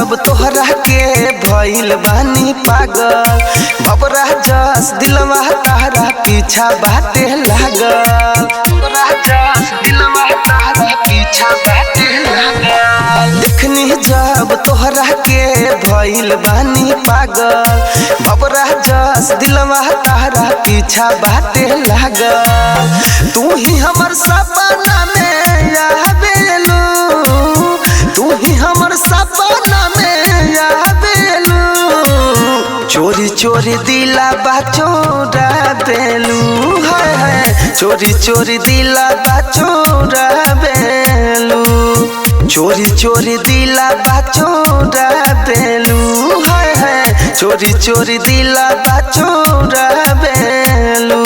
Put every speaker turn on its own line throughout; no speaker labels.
जब तोहरा के भइल बानी पागल, बबरा जस दिलवा तारा पीछा बाटे लागल, बबरा जस दिलवा तारा पीछा बाटे लागल। देखनी जब तोहरा के भइल बानी पागल, बबरा जस दिलवा तारा पीछा बाटे लागल। तू ही हमर सपना में आवेलू, तू ही हमर सपना में आवेलू। चोरी चोरी दिला बाचोरा बेलू, हाय हाय चोरी चोरी दिला बाचोरा बेलू, चोरी चोरी दिला बाचोरा बेलू, हाय हाय चोरी चोरी दिला बाचोरा बेलू,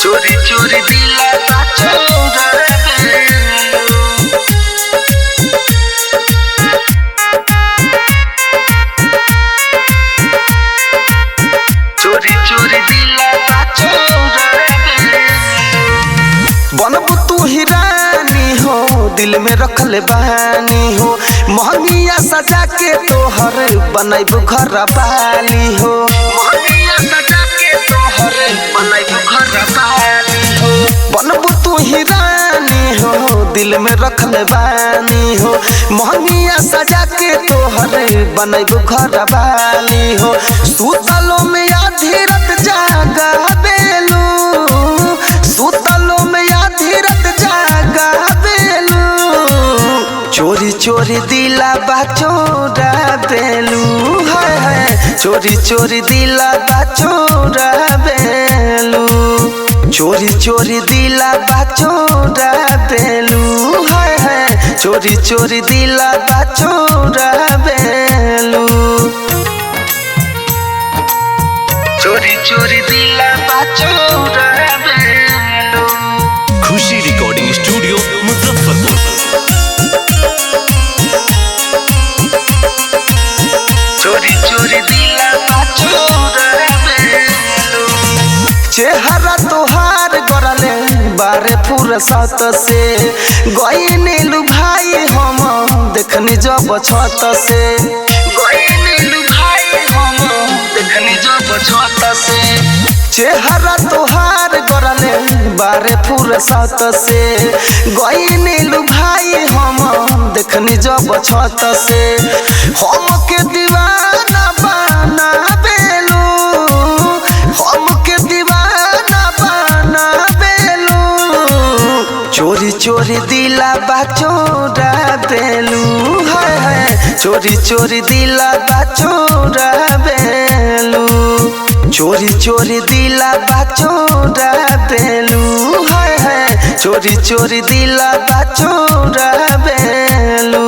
चोरी चोरी दिला बाचोरा बेलू, चोरी चोरी दिला बाचोरा बेलू। बनबू तू ही रानी हो, दिल में रखले बानी हो, महंगिया सजा के तोहर बनैबू घर पाली हो, महंगिया सजा के तोहर बनैबू घर पाली हो। बनबू तू ही रानी हो, दिल में रखले बानी हो, महंगिया सजा के तोहर बनैबू घर पाली हो। सुतलो में आधी रात जागा बेलू, सुतलो में आधी रात जागा बेलू। चोरी चोरी दिला बाचोरा बेलू, हाय हाय चोरी चोरी दिला बाचोरा बेलू, चोरी चोरी दिला बाचोरा बेलू, हाय हाय चोरी चोरी दिला बाचोरा बेलू, चोरी चोरी दिला बाचोरा बेलू।
खुशी रिकॉर्डिंग स्टूडियो मुजफ्फरपुर।
चोरी चोरी दिला बाचोरा बेलू। चेहरा तोहार गरले बारे फुरसत से, गइनेलु भाई हम देखनी जब छत से, गइनेलु भाई हम देखनी जब छत से। चेहरा तोहार गरले बारे फुरसत से, गइनेलु भाई हम देखनी जब छत से। हम के दीवाना बना बेलू, हम के दीवाना बना बेलू। चोरी चोरी दिला बाचोरा बेलू, हाय हाय चोरी चोरी दिला बाचोरा बेलू, चोरी चोरी दिला बाचोरा बेलू, हाय हाय चोरी चोरी दिला बाचोरा बेलू।